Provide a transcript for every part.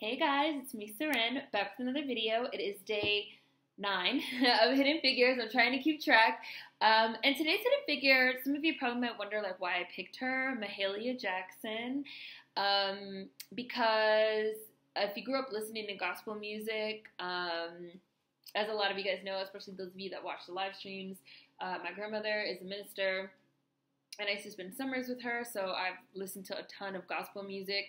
Hey guys, it's me, Seren, back with another video. It is day 9 of Hidden Figures. I'm trying to keep track. And today's Hidden Figure, some of you probably might wonder like why I picked her, Mahalia Jackson, because if you grew up listening to gospel music, as a lot of you guys know, especially those of you that watch the live streams, my grandmother is a minister, and I used to spend summers with her, so I've listened to a ton of gospel music.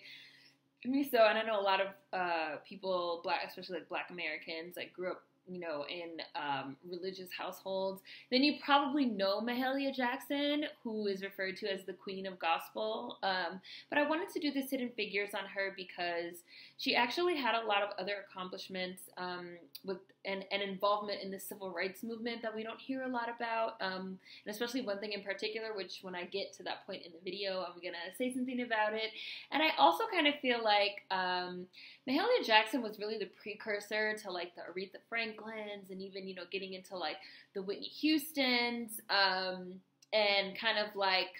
And I know a lot of people, especially like Black Americans, like grew up, in religious households. Then you probably know Mahalia Jackson, who is referred to as the Queen of Gospel. But I wanted to do this Hidden Figures on her because she actually had a lot of other accomplishments with an involvement in the civil rights movement that we don't hear a lot about. And especially one thing in particular, which when I get to that point in the video, I'm going to say something about it. And I also kind of feel like Mahalia Jackson was really the precursor to like the Aretha Franklin's and even, getting into like the Whitney Houstons, and kind of like,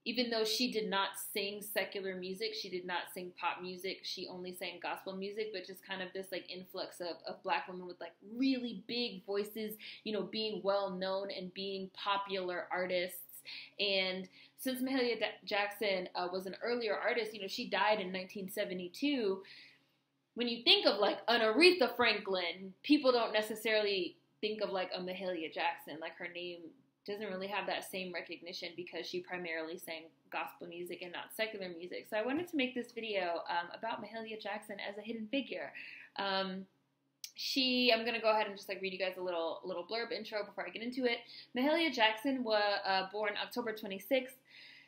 even though she did not sing secular music, she did not sing pop music, she only sang gospel music, but just kind of this like influx of Black women with like really big voices, being well known and being popular artists. And since Mahalia Jackson was an earlier artist, she died in 1972. When you think of like an Aretha Franklin, people don't necessarily think of like a Mahalia Jackson. Like her name doesn't really have that same recognition because she primarily sang gospel music and not secular music. So I wanted to make this video about Mahalia Jackson as a hidden figure. I'm going to go ahead and just like read you guys a little blurb intro before I get into it. Mahalia Jackson was born October 26th,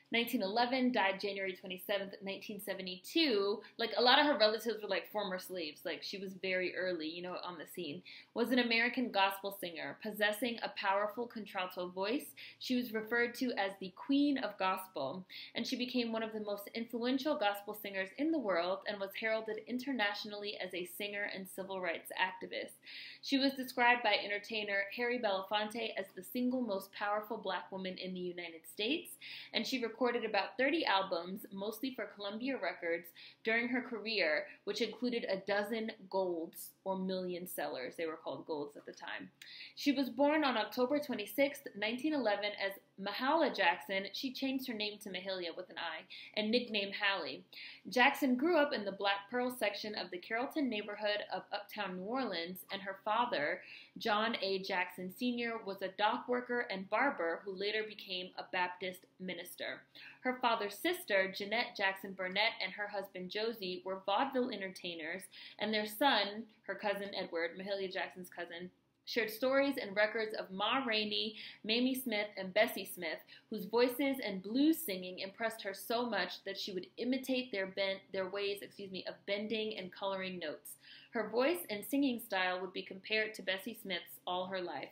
1911, died January 27th, 1972. Like, a lot of her relatives were, like, former slaves. Like, she was very early, on the scene. Was an American gospel singer. Possessing a powerful contralto voice, she was referred to as the Queen of Gospel. And she became one of the most influential gospel singers in the world and was heralded internationally as a singer and civil rights activist. She was described by entertainer Harry Belafonte as the single most powerful Black woman in the United States, and she recorded about 30 albums, mostly for Columbia Records, during her career, which included a dozen golds, or million sellers. They were called golds at the time. She was born on October 26, 1911, as Mahalia Jackson. She changed her name to Mahalia with an I, and nicknamed Hallie. Jackson grew up in the Black Pearl section of the Carrollton neighborhood of uptown New Orleans, and her father, John A. Jackson Sr., was a dock worker and barber who later became a Baptist minister. Her father's sister, Jeanette Jackson Burnett, and her husband, Josie, were vaudeville entertainers, and their son, her cousin Edward, Mahalia Jackson's cousin, shared stories and records of Ma Rainey, Mamie Smith, and Bessie Smith, whose voices and blues singing impressed her so much that she would imitate their ways of bending and coloring notes. Her voice and singing style would be compared to Bessie Smith's all her life.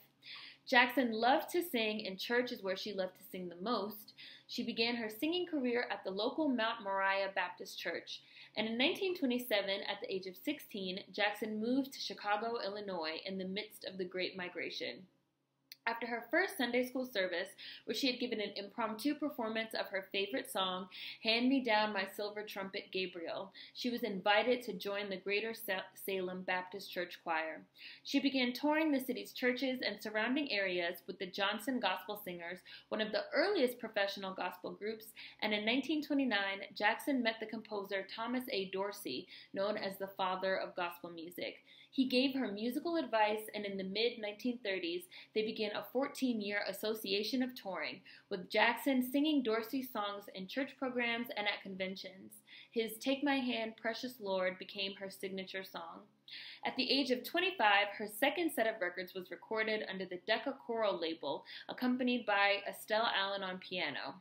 Jackson loved to sing, and church is where she loved to sing the most. She began her singing career at the local Mount Moriah Baptist Church. And in 1927, at the age of 16, Jackson moved to Chicago, Illinois, in the midst of the Great Migration. After her first Sunday school service, where she had given an impromptu performance of her favorite song, Hand Me Down My Silver Trumpet, Gabriel, she was invited to join the Greater Salem Baptist Church Choir. She began touring the city's churches and surrounding areas with the Johnson Gospel Singers, one of the earliest professional gospel groups, and in 1929, Jackson met the composer Thomas A. Dorsey, known as the father of gospel music. He gave her musical advice, and in the mid-1930s, they began a 14-year association of touring, with Jackson singing Dorsey songs in church programs and at conventions. His Take My Hand, Precious Lord became her signature song. At the age of 25, her second set of records was recorded under the Decca Choral label, accompanied by Estelle Allen on piano.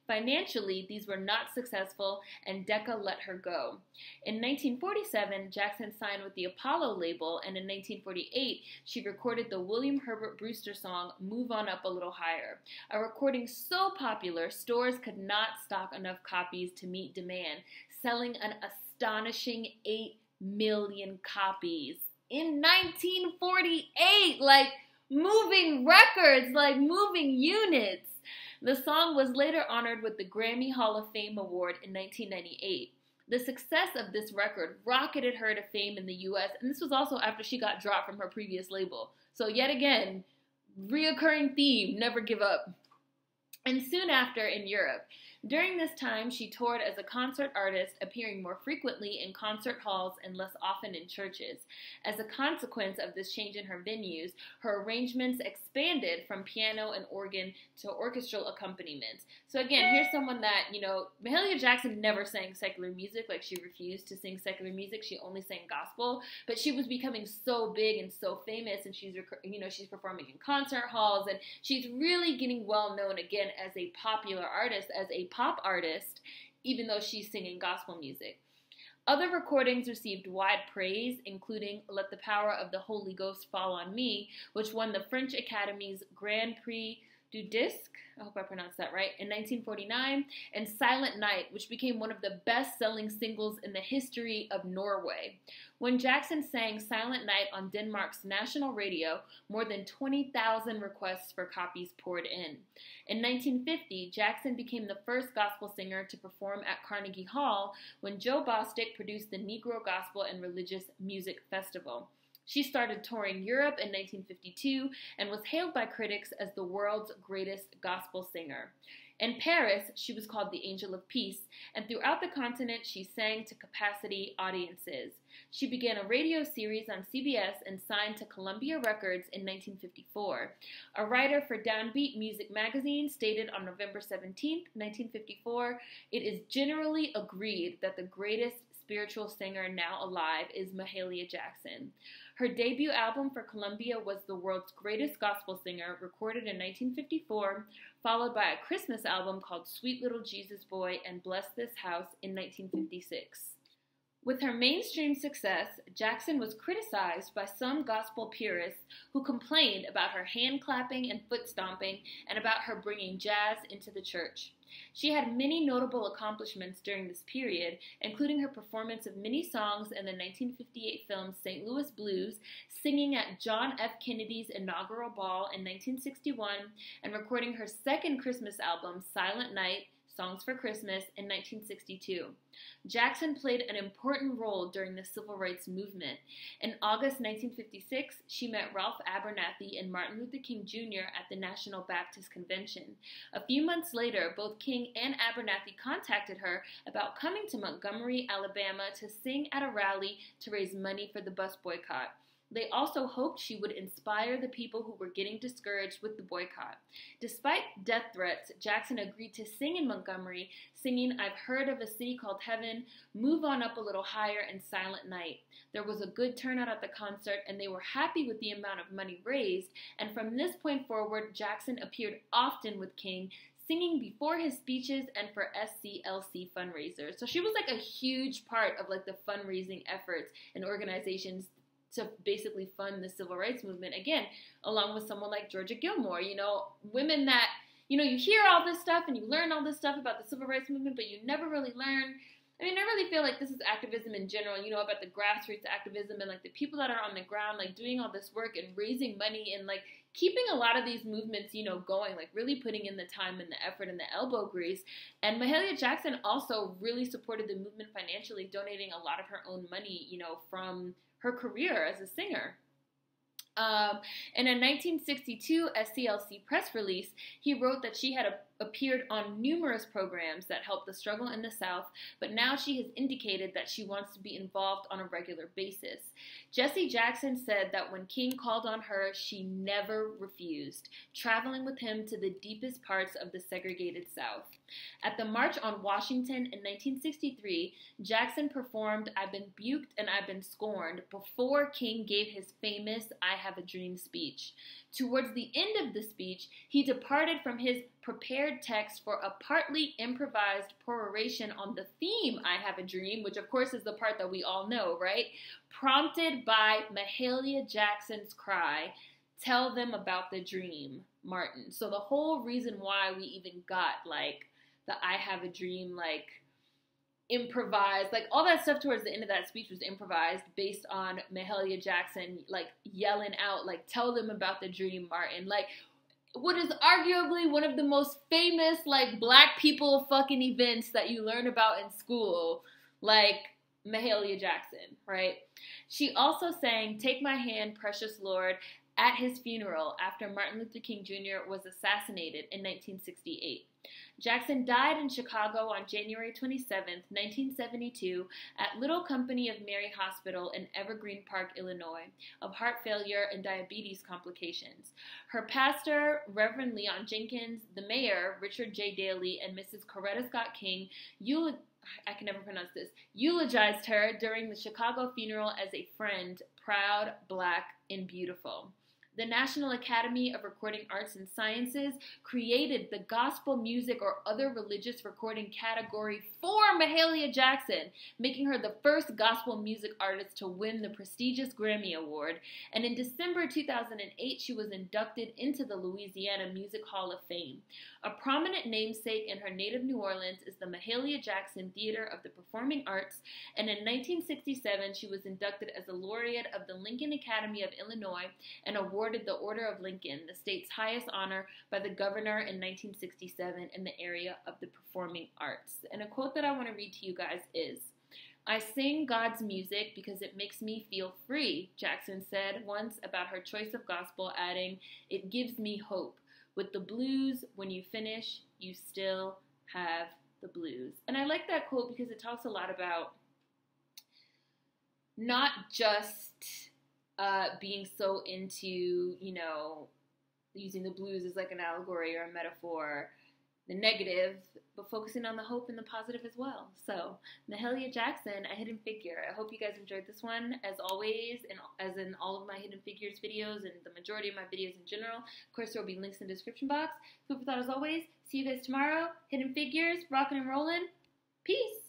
Financially, these were not successful, and Decca let her go. In 1947, Jackson signed with the Apollo label, and in 1948, she recorded the William Herbert Brewster song, Move On Up a Little Higher, a recording so popular, stores could not stock enough copies to meet demand, selling an astonishing 8 million copies in 1948, like moving records, like moving units. The song was later honored with the Grammy Hall of Fame Award in 1998. The success of this record rocketed her to fame in the US, and this was also after she got dropped from her previous label. So yet again, reoccurring theme, never give up. And soon after in Europe. During this time, she toured as a concert artist, appearing more frequently in concert halls and less often in churches. As a consequence of this change in her venues, her arrangements expanded from piano and organ to orchestral accompaniment. So again, here's someone that, Mahalia Jackson never sang secular music. Like, she refused to sing secular music. She only sang gospel. But she was becoming so big and so famous, and she's performing in concert halls, and she's really getting well known again as a popular artist, as a pop artist, even though she's singing gospel music. Other recordings received wide praise, including Let the Power of the Holy Ghost Fall on Me, which won the French Academy's Grand Prix du Disque, I hope I pronounced that right, in 1949, and Silent Night, which became one of the best-selling singles in the history of Norway. When Jackson sang Silent Night on Denmark's national radio, more than 20,000 requests for copies poured in. In 1950, Jackson became the first gospel singer to perform at Carnegie Hall when Joe Bostic produced the Negro Gospel and Religious Music Festival. She started touring Europe in 1952 and was hailed by critics as the world's greatest gospel singer. In Paris, she was called the Angel of Peace, and throughout the continent, she sang to capacity audiences. She began a radio series on CBS and signed to Columbia Records in 1954. A writer for Downbeat Music magazine stated on November 17, 1954, "It is generally agreed that the greatest spiritual singer now alive is Mahalia Jackson." Her debut album for Columbia was The World's Greatest Gospel Singer, recorded in 1954, followed by a Christmas album called Sweet Little Jesus Boy and Bless This House in 1956. With her mainstream success, Jackson was criticized by some gospel purists who complained about her hand clapping and foot stomping and about her bringing jazz into the church. She had many notable accomplishments during this period, including her performance of many songs in the 1958 film St. Louis Blues, singing at John F. Kennedy's inaugural ball in 1961, and recording her second Christmas album, Silent Night, Songs for Christmas, in 1962. Jackson played an important role during the Civil Rights Movement. In August 1956, she met Ralph Abernathy and Martin Luther King Jr. at the National Baptist Convention. A few months later, both King and Abernathy contacted her about coming to Montgomery, Alabama to sing at a rally to raise money for the bus boycott. They also hoped she would inspire the people who were getting discouraged with the boycott. Despite death threats, Jackson agreed to sing in Montgomery, singing I've Heard of a City Called Heaven, Move On Up a Little Higher, and Silent Night. There was a good turnout at the concert, and they were happy with the amount of money raised, and from this point forward, Jackson appeared often with King, singing before his speeches and for SCLC fundraisers. So she was like a huge part of like the fundraising efforts and organizations to basically fund the civil rights movement, again, along with someone like Georgia Gilmore, women that, you hear all this stuff and you learn all this stuff about the civil rights movement, but you never really learn. I really feel like this is activism in general, about the grassroots activism and like the people that are on the ground, like doing all this work and raising money and like keeping a lot of these movements, going, like really putting in the time and the effort and the elbow grease. And Mahalia Jackson also really supported the movement financially, donating a lot of her own money, from her career as a singer. In a 1962 SCLC press release, he wrote that she had appeared on numerous programs that helped the struggle in the South, but now she has indicated that she wants to be involved on a regular basis. Jesse Jackson said that when King called on her, she never refused, traveling with him to the deepest parts of the segregated South. At the March on Washington in 1963, Jackson performed I've Been Buked and I've Been Scorned before King gave his famous I Have a Dream speech. Towards the end of the speech, he departed from his prepared text for a partly improvised peroration on the theme I Have a Dream, which of course is the part that we all know, right? Prompted by Mahalia Jackson's cry, "Tell them about the dream, Martin." So the whole reason why we even got like the I Have a Dream, like improvised, like all that stuff towards the end of that speech was improvised based on Mahalia Jackson like yelling out like "Tell them about the dream, Martin." Like what is arguably one of the most famous like black people fucking events that you learn about in school. like Mahalia Jackson, right? She also sang Take My Hand, Precious Lord at his funeral after Martin Luther King Jr. was assassinated in 1968. Jackson died in Chicago on January 27, 1972, at Little Company of Mary Hospital in Evergreen Park, Illinois, of heart failure and diabetes complications. Her pastor, Reverend Leon Jenkins, the mayor, Richard J. Daley, and Mrs. Coretta Scott King eulogized her during the Chicago funeral as a friend, proud, black, and beautiful. The National Academy of Recording Arts and Sciences created the Gospel Music or Other Religious Recording category for Mahalia Jackson, making her the first gospel music artist to win the prestigious Grammy Award. And in December 2008, she was inducted into the Louisiana Music Hall of Fame. A prominent namesake in her native New Orleans is the Mahalia Jackson Theater of the Performing Arts, and in 1967, she was inducted as a laureate of the Lincoln Academy of Illinois and awarded the Order of Lincoln, the state's highest honor, by the governor in 1967 in the area of the performing arts. And a quote that I want to read to you guys is, "I sing God's music because it makes me feel free," Jackson said once about her choice of gospel, adding, "It gives me hope. With the blues, when you finish, you still have the blues." And I like that quote because it talks a lot about not just being so into, using the blues as like an allegory or a metaphor, the negative, but focusing on the hope and the positive as well. So, Mahalia Jackson, a hidden figure. I hope you guys enjoyed this one. As always, and as in all of my Hidden Figures videos and the majority of my videos in general, of course, there will be links in the description box. Food for thought as always. See you guys tomorrow. Hidden Figures, rockin' and rollin'. Peace.